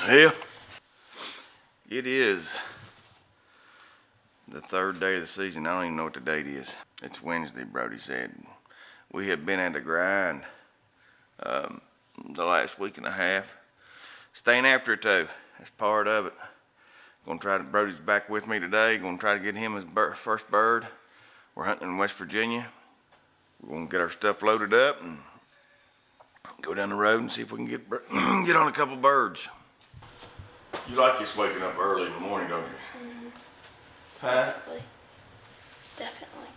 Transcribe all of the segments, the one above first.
Well, it is the third day of the season. I don't even know what the date is. It's Wednesday, Brody said. We have been at the grind the last week and a half. Staying after it though, that's part of it. Gonna try to, Brody's back with me today. Gonna try to get him his first bird. We're hunting in West Virginia. We're gonna get our stuff loaded up and go down the road and see if we can get get on a couple birds. You like this waking up early in the morning, don't you? Mm-hmm. Huh? Definitely.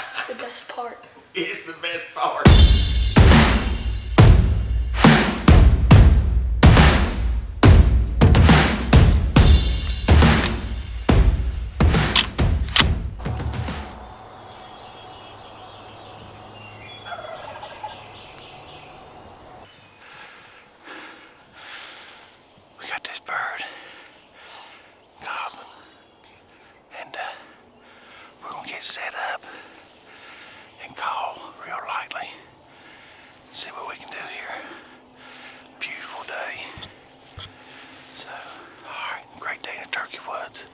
It's the best part. It's the best part. We got this bird, gobbler, and we're gonna get set up and call real lightly. See what we can do here. Beautiful day. So, all right, great day in the turkey woods.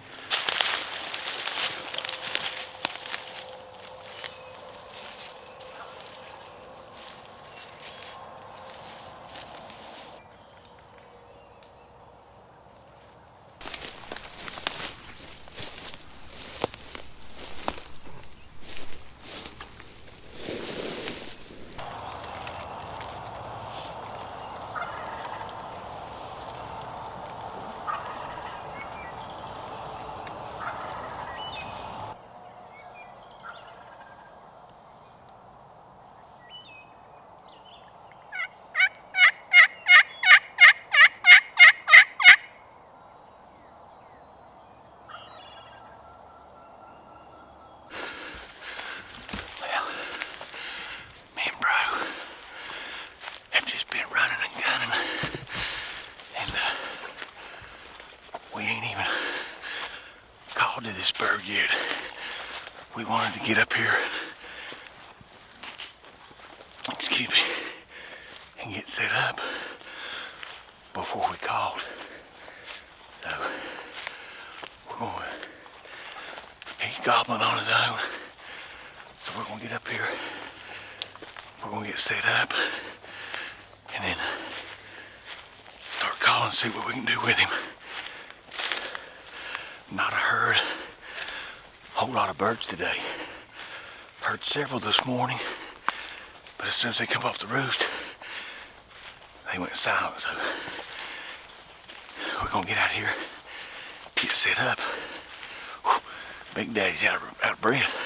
We ain't even called to this bird yet. We wanted to get up here, excuse me, and get set up before we called. So we're going, he's gobbling on his own. So we're gonna get up here, we're gonna get set up, and then start calling and see what we can do with him. Not a herd, whole lot of birds today. Heard several this morning, but as soon as they come off the roost, they went silent. So we're gonna get out here, get set up. Whew, Big Daddy's out of breath.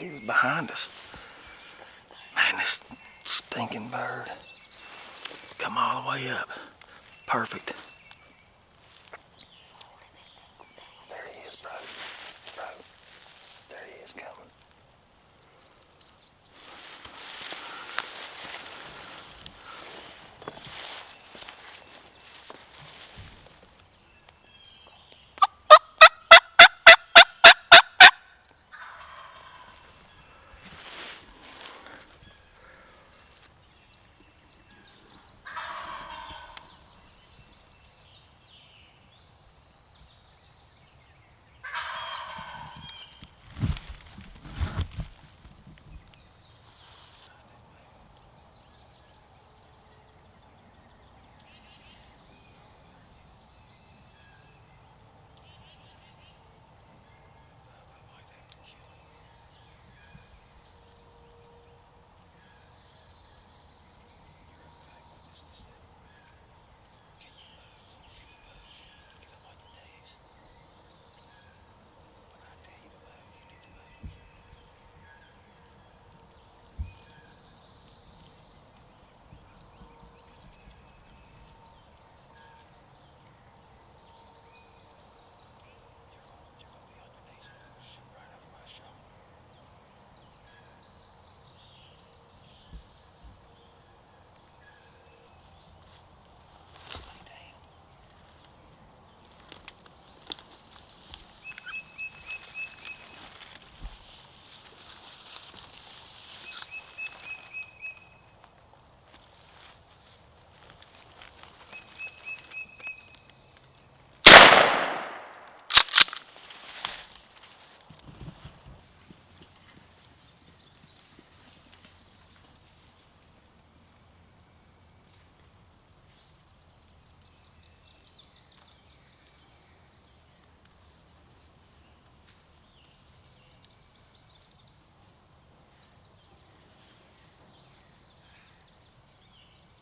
he was behind us. Man, this stinking bird. Come all the way up. Perfect. There he is, bro. Bro. There he is coming.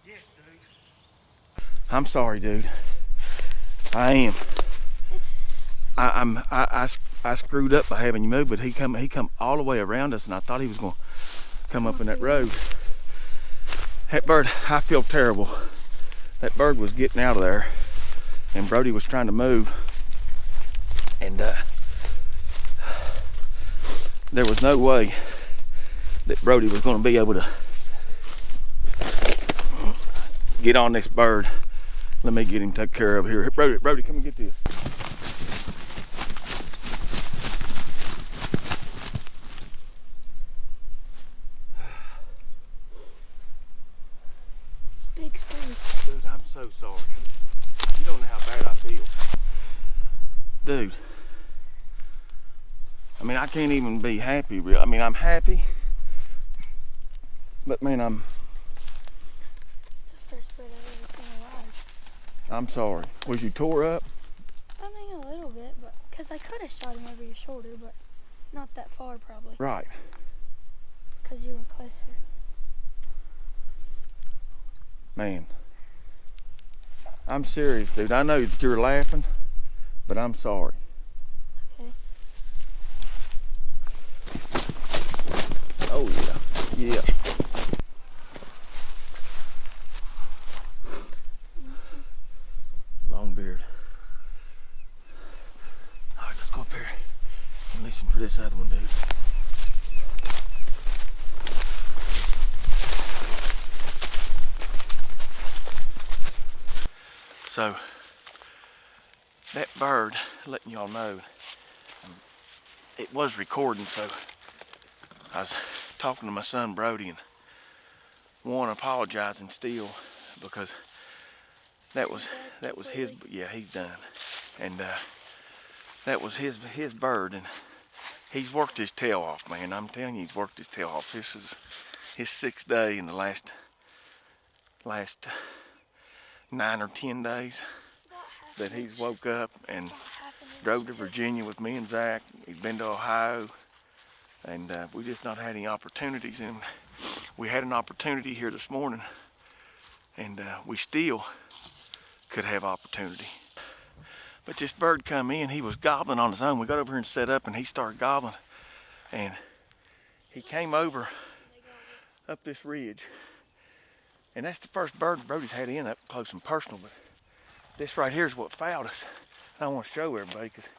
Yes, dude. I'm sorry, dude. I am. I screwed up by having you move, but he come all the way around us, and I thought he was gonna come up in that road. That bird, I feel terrible. That bird was getting out of there, and Brody was trying to move, and there was no way that Brody was going to be able to get on this bird. Let me get him taken care of here. Brody, come and get this. Big spoon. Dude, I'm so sorry. You don't know how bad I feel. Dude. I mean, I can't even be happy. I mean, I'm happy. But man, It's the first bird I've ever seen alive. I'm sorry. Was you tore up? I mean, a little bit, but because I could have shot him over your shoulder, but not that far probably. Right. Because you were closer. Man. I'm serious, dude. I know that you're laughing, but I'm sorry. Okay. Oh yeah. Yeah. Long beard. Alright, let's go up here and listen for this other one, dude. So, that bird, letting y'all know, it was recording, so I was talking to my son Brody, and one apologizing still because that was his, yeah, he's done, and that was his bird, and he's worked his tail off, man. I'm telling you, he's worked his tail off. This is his 6th day in the last 9 or 10 days that he's woke up and drove to Virginia with me and Zach. He's been to Ohio, and we just not had any opportunities. And we had an opportunity here this morning, and we still could have opportunity. But this bird come in, he was gobbling on his own. We got over here and set up, and he started gobbling, and he came over up this ridge, and that's the first bird Brody's had in up close and personal. But this right here is what fouled us. And I want to show everybody because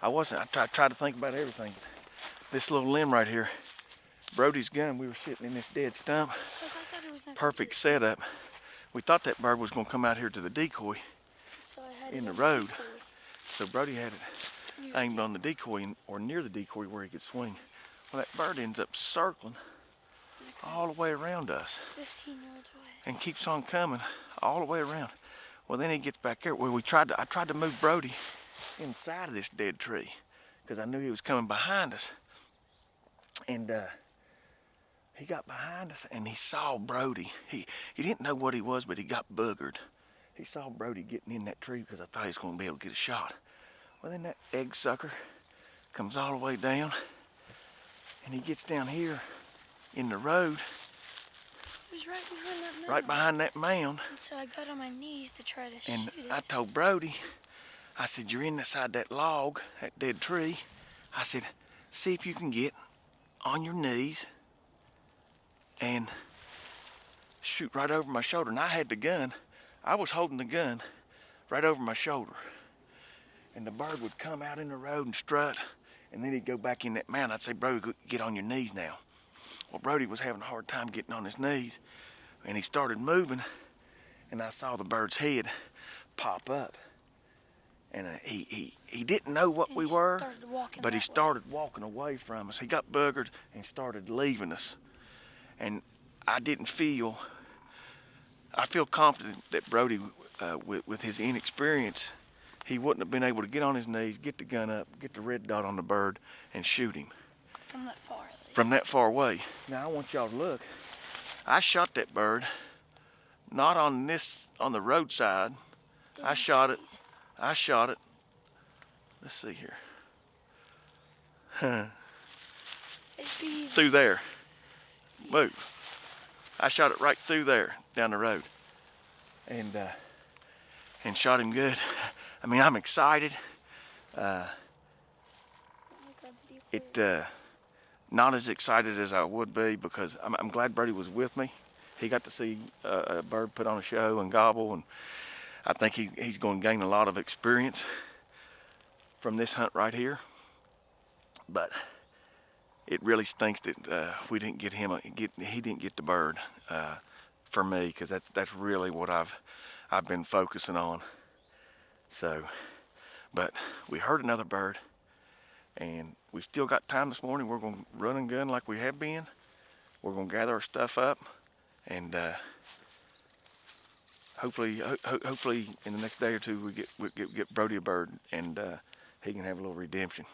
I tried to think about everything. But this little limb right here, Brody's gun, we were sitting in this dead stump. Perfect setup. We thought that bird was going to come out here to the decoy in the road. So Brody had it aimed on the decoy or near the decoy where he could swing. Well, that bird ends up circling all the way around us 15 yards away and keeps on coming all the way around. Well, then he gets back there. Well, I tried to move Brody inside of this dead tree because I knew he was coming behind us. And he got behind us and he saw Brody. He didn't know what he was, but he got boogered. He saw Brody getting in that tree because I thought he was going to be able to get a shot. Well, then that egg sucker comes all the way down and he gets down here in the road. It was right behind that mound. Right behind that mound. And so I got on my knees to try to shoot it. And I told Brody, I said, you're inside that log, that dead tree. I said, see if you can get on your knees and shoot right over my shoulder. And I had the gun. I was holding the gun right over my shoulder. And the bird would come out in the road and strut, and then he'd go back in that mound. I'd say, Brody, get on your knees now. Well, Brody was having a hard time getting on his knees, and he started moving, and I saw the bird's head pop up. And he didn't know what we were, but he started walking away from us. He got buggered and started leaving us. And I feel confident that Brody, with his inexperience, he wouldn't have been able to get on his knees, get the gun up, get the red dot on the bird, and shoot him. From that far, at least. From that far away. Now I want y'all to look. I shot that bird, not on the roadside. I shot it. Let's see here. Through there. Move. I shot it right through there, down the road. And shot him good. I mean, I'm excited. Not as excited as I would be because I'm glad Brody was with me. He got to see a bird put on a show and gobble, and I think he's going to gain a lot of experience from this hunt right here. But it really stinks that we didn't get him. He didn't get the bird for me, because that's really what I've been focusing on. So, but we heard another bird, and we still got time this morning. We're going to run and gun like we have been. We're going to gather our stuff up, and hopefully in the next day or two we get Brody a bird, and he can have a little redemption.